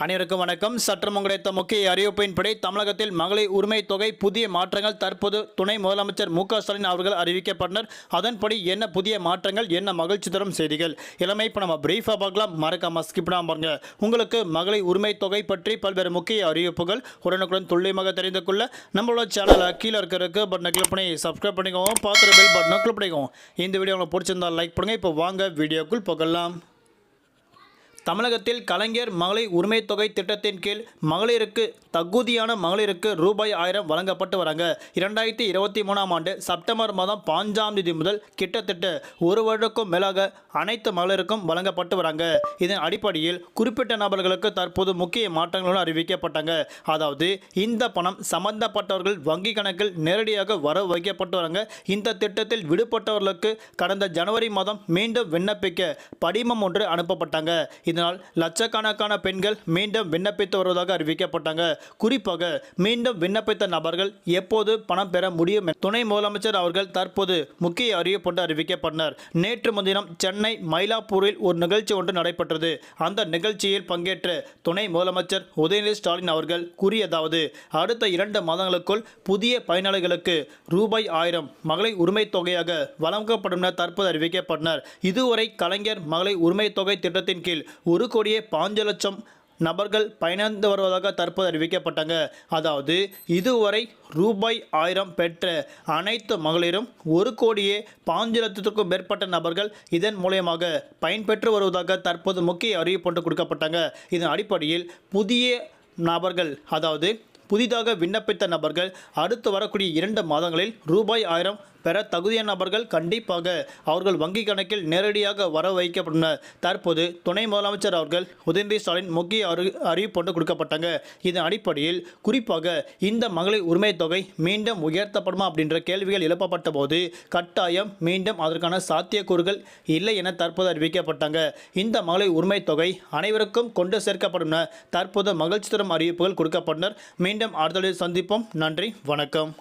அனைவருக்கும் வணக்கம். சற்று கிடைத்த முக்கிய அறிவிப்பின்படி தமிழகத்தில் மகளிர் உரிமை தொகை புதிய மாற்றங்கள் தற்போது துணை முதலமைச்சர் மு.க.ஸ்டாலின் அவர்கள் அறிவிக்கப்பட்டனர். அதன்படி என்ன புதிய மாற்றங்கள், என்ன மகிழ்ச்சி தரும் செய்திகள் எல்லாமே இப்போ நம்ம பிரீஃபாக பார்க்கலாம். மறக்காம ஸ்கிப் பண்ணாம பாருங்க. உங்களுக்கு மகளிர் உரிமை தொகை பற்றி பல்வேறு முக்கிய அறிவிப்புகள் உடனுக்குடன் துல்லியமாக தெரிந்து கொள்ள நம்மளோட சேனலை கீழே இருக்கிறதுக்கு பட்டனை கிளிக் பண்ணி சப்ஸ்கிரைப் பண்ணிக்கோங்க. பார்த்துட்டு பெல் பட்டனை கிளிக் பண்ணிக்கோங்க. இந்த வீடியோ உங்களுக்கு பிடிச்சிருந்தால் லைக் பண்ணுங்க. இப்போ வாங்க வீடியோக்குள் போகலாம். தமிழகத்தில் கலைஞர் மகளிர் உரிமை தொகை திட்டத்தின் கீழ் மகளிருக்கு தகுதியான மகளிருக்கு ரூபாய் 1000 வழங்கப்பட்டு வராங்க. 2023ஆம் ஆண்டு செப்டம்பர் மாதம் 5ஆம் தேதி முதல் கிட்டத்தட்ட ஒரு வருடக்கும் மேலாக அனைத்து மகளிருக்கும் வழங்கப்பட்டு வராங்க. இதன் அடிப்படையில் குறிப்பிட்ட நபர்களுக்கு தற்போது முக்கிய மாற்றங்களுடன் அறிவிக்கப்பட்டாங்க. அதாவது இந்த பணம் சம்பந்தப்பட்டவர்கள் வங்கி கணக்கில் நேரடியாக வரவு வைக்கப்பட்டு வராங்க. இந்த திட்டத்தில் விடுபட்டவர்களுக்கு கடந்த ஜனவரி மாதம் மீண்டும் விண்ணப்பிக்க படிமம் ஒன்று அனுப்பப்பட்டாங்க. இதனால் லட்சக்கணக்கான பெண்கள் மீண்டும் விண்ணப்பித்து வருவதாக அறிவிக்கப்பட்டாங்க. குறிப்பாக மீண்டும் விண்ணப்பித்த நபர்கள் எப்போது பணம் பெற முடியும் துணை முதலமைச்சர் அவர்கள் தற்போது முக்கிய அறிவிப்பு அறிவிக்கப்பட்டனர். நேற்று முன்தினம் சென்னை மயிலாப்பூரில் ஒரு நிகழ்ச்சி ஒன்று நடைபெற்றது. அந்த நிகழ்ச்சியில் பங்கேற்ற துணை முதலமைச்சர் உதயநிதி ஸ்டாலின் அவர்கள் கூறியதாவது, அடுத்த 2 மாதங்களுக்குள் புதிய பயனாளிகளுக்கு ரூபாய் 1000 மகளிர் உரிமை தொகையாக வழங்கப்படும் என தற்போது அறிவிக்கப்பட்டனர். இதுவரை கலைஞர் மகளிர் உரிமை தொகை திட்டத்தின் கீழ் 1,05,00,000 நபர்கள் பயணித்து வருவதாக தற்போது அறிவிக்கப்பட்டாங்க. அதாவது இதுவரை ரூபாய் 1000 பெற்ற அனைத்து மகளிரும் 1,05,00,000க்கும் மேற்பட்ட நபர்கள் இதன் மூலமாக பயன்பெற்று வருவதாக தற்போது முக்கிய அறிவிப்பு கொடுக்கப்பட்டாங்க. இதன் அடிப்படையில் புதிய நபர்கள், அதாவது புதிதாக விண்ணப்பித்த நபர்கள் அடுத்து வரக்கூடிய 2 மாதங்களில் ரூபாய் 1000 பெற தகுதியான நபர்கள் கண்டிப்பாக அவர்கள் வங்கி கணக்கில் நேரடியாக வர வைக்கப்படும். தற்போது துணை முதலமைச்சர் அவர்கள் உதயநிதி ஸ்டாலின் முக்கிய அறிவிப்பு கொடுக்கப்பட்டாங்க. இதன் அடிப்படையில் குறிப்பாக இந்த மகளிர் உரிமை தொகை மீண்டும் உயர்த்தப்படுமா அப்படின்ற கேள்விகள் எழுப்பப்பட்ட போது கட்டாயம் மீண்டும் அதற்கான சாத்தியக்கூறுகள் இல்லை என தற்போது அறிவிக்கப்பட்டாங்க. இந்த மகளிர் உரிமை தொகை அனைவருக்கும் கொண்டு சேர்க்கப்படும். தற்போது மகிழ்ச்சி தரும் அறிவிப்புகள் கொடுக்கப்பட்டனர். மீண்டும் அடுத்த சந்திப்போம். நன்றி, வணக்கம்.